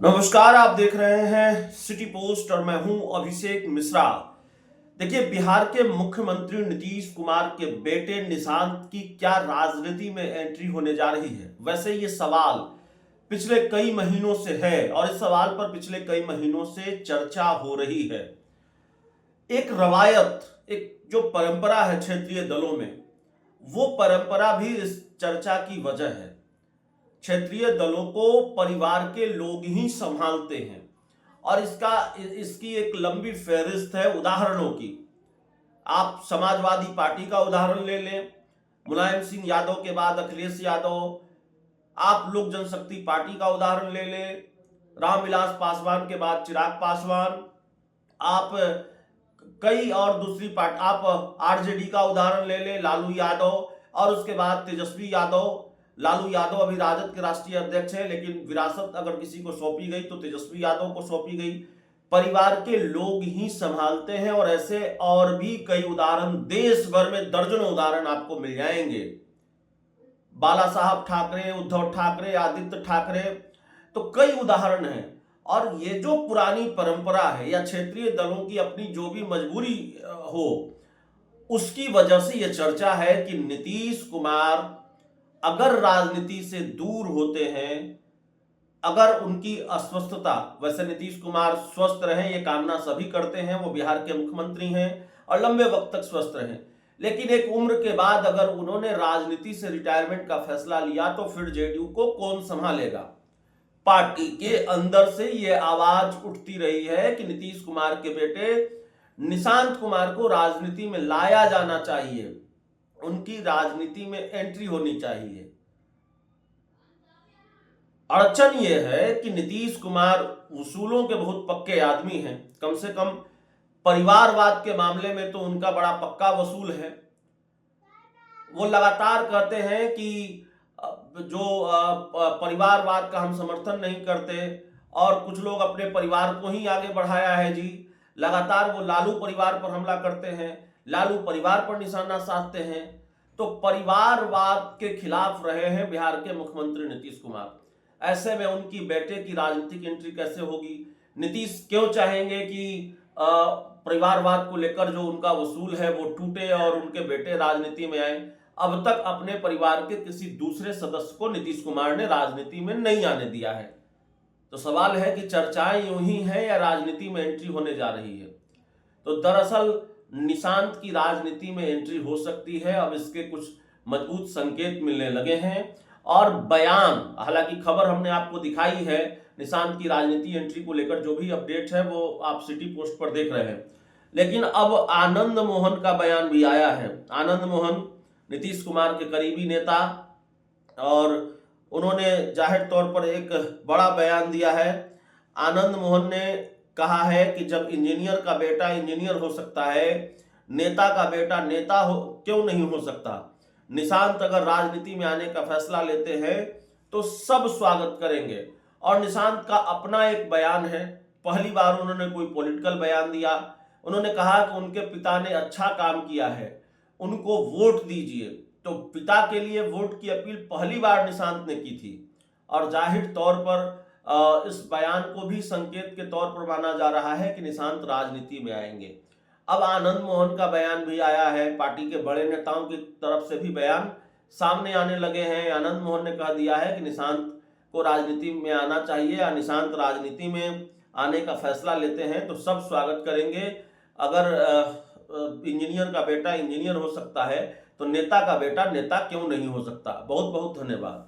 नमस्कार, आप देख रहे हैं सिटी पोस्ट और मैं हूं अभिषेक मिश्रा। देखिए, बिहार के मुख्यमंत्री नीतीश कुमार के बेटे निशांत की क्या राजनीति में एंट्री होने जा रही है। वैसे ये सवाल पिछले कई महीनों से है और इस सवाल पर पिछले कई महीनों से चर्चा हो रही है। एक रवायत, एक जो परंपरा है क्षेत्रीय दलों में, वो परंपरा भी इस चर्चा की वजह है। क्षेत्रीय दलों को परिवार के लोग ही संभालते हैं और इसकी एक लंबी फहरिस्त है उदाहरणों की। आप समाजवादी पार्टी का उदाहरण ले लें, मुलायम सिंह यादव के बाद अखिलेश यादव। आप लोक जनशक्ति पार्टी का उदाहरण ले लें, रामविलास पासवान के बाद चिराग पासवान। आप कई और दूसरी पार्टी, आप आरजेडी का उदाहरण ले लें, लालू यादव, और उसके बाद तेजस्वी यादव। लालू यादव अभी राजद के राष्ट्रीय अध्यक्ष हैं, लेकिन विरासत अगर किसी को सौंपी गई तो तेजस्वी यादव को सौंपी गई। परिवार के लोग ही संभालते हैं और ऐसे और भी कई उदाहरण, देश भर में दर्जनों उदाहरण आपको मिल जाएंगे। बाला साहब ठाकरे, उद्धव ठाकरे, आदित्य ठाकरे, तो कई उदाहरण हैं। और ये जो पुरानी परंपरा है या क्षेत्रीय दलों की अपनी जो भी मजबूरी हो, उसकी वजह से यह चर्चा है कि नीतीश कुमार अगर राजनीति से दूर होते हैं, अगर उनकी अस्वस्थता, वैसे नीतीश कुमार स्वस्थ रहें ये कामना सभी करते हैं, वो बिहार के मुख्यमंत्री हैं और लंबे वक्त तक स्वस्थ रहें, लेकिन एक उम्र के बाद अगर उन्होंने राजनीति से रिटायरमेंट का फैसला लिया तो फिर जेडीयू को कौन संभालेगा। पार्टी के अंदर से ये आवाज उठती रही है कि नीतीश कुमार के बेटे निशांत कुमार को राजनीति में लाया जाना चाहिए, उनकी राजनीति में एंट्री होनी चाहिए। अड़चन यह है कि नीतीश कुमार उसूलों के बहुत पक्के आदमी हैं, कम से कम परिवारवाद के मामले में तो उनका बड़ा पक्का वसूल है। वो लगातार कहते हैं कि जो परिवारवाद का हम समर्थन नहीं करते, और कुछ लोग अपने परिवार को ही आगे बढ़ाया है जी। लगातार वो लालू परिवार पर हमला करते हैं, लालू परिवार पर निशाना साधते हैं। तो परिवारवाद के खिलाफ रहे हैं बिहार के मुख्यमंत्री नीतीश कुमार। ऐसे में उनकी बेटे की राजनीतिक एंट्री कैसे होगी। नीतीश क्यों चाहेंगे कि परिवारवाद को लेकर जो उनका वसूल है वो टूटे और उनके बेटे राजनीति में आए। अब तक अपने परिवार के किसी दूसरे सदस्य को नीतीश कुमार ने राजनीति में नहीं आने दिया है। तो सवाल है कि चर्चाएं यूं ही है या राजनीति में एंट्री होने जा रही है। तो दरअसल निशांत की राजनीति में एंट्री हो सकती है। अब इसके कुछ मजबूत संकेत मिलने लगे हैं और बयान, हालांकि खबर हमने आपको दिखाई है निशांत की राजनीति एंट्री को लेकर, जो भी अपडेट है वो आप सिटी पोस्ट पर देख रहे हैं। लेकिन अब आनंद मोहन का बयान भी आया है। आनंद मोहन नीतीश कुमार के करीबी नेता, और उन्होंने जाहिर तौर पर एक बड़ा बयान दिया है। आनंद मोहन ने कहा है कि जब इंजीनियर का बेटा इंजीनियर हो सकता है, नेता का बेटा नेता क्यों नहीं हो सकता। निशांत अगर राजनीति में आने का फैसला लेते हैं तो सब स्वागत करेंगे। और निशांत का अपना एक बयान है, पहली बार उन्होंने कोई पॉलिटिकल बयान दिया। उन्होंने कहा कि उनके पिता ने अच्छा काम किया है, उनको वोट दीजिए। तो पिता के लिए वोट की अपील पहली बार निशांत ने की थी और जाहिर तौर पर इस बयान को भी संकेत के तौर पर माना जा रहा है कि निशांत राजनीति में आएंगे। अब आनंद मोहन का बयान भी आया है, पार्टी के बड़े नेताओं की तरफ से भी बयान सामने आने लगे हैं। आनंद मोहन ने कह दिया है कि निशांत को राजनीति में आना चाहिए, या निशांत राजनीति में आने का फैसला लेते हैं तो सब स्वागत करेंगे। अगर इंजीनियर का बेटा इंजीनियर हो सकता है तो नेता का बेटा नेता क्यों नहीं हो सकता। बहुत बहुत धन्यवाद।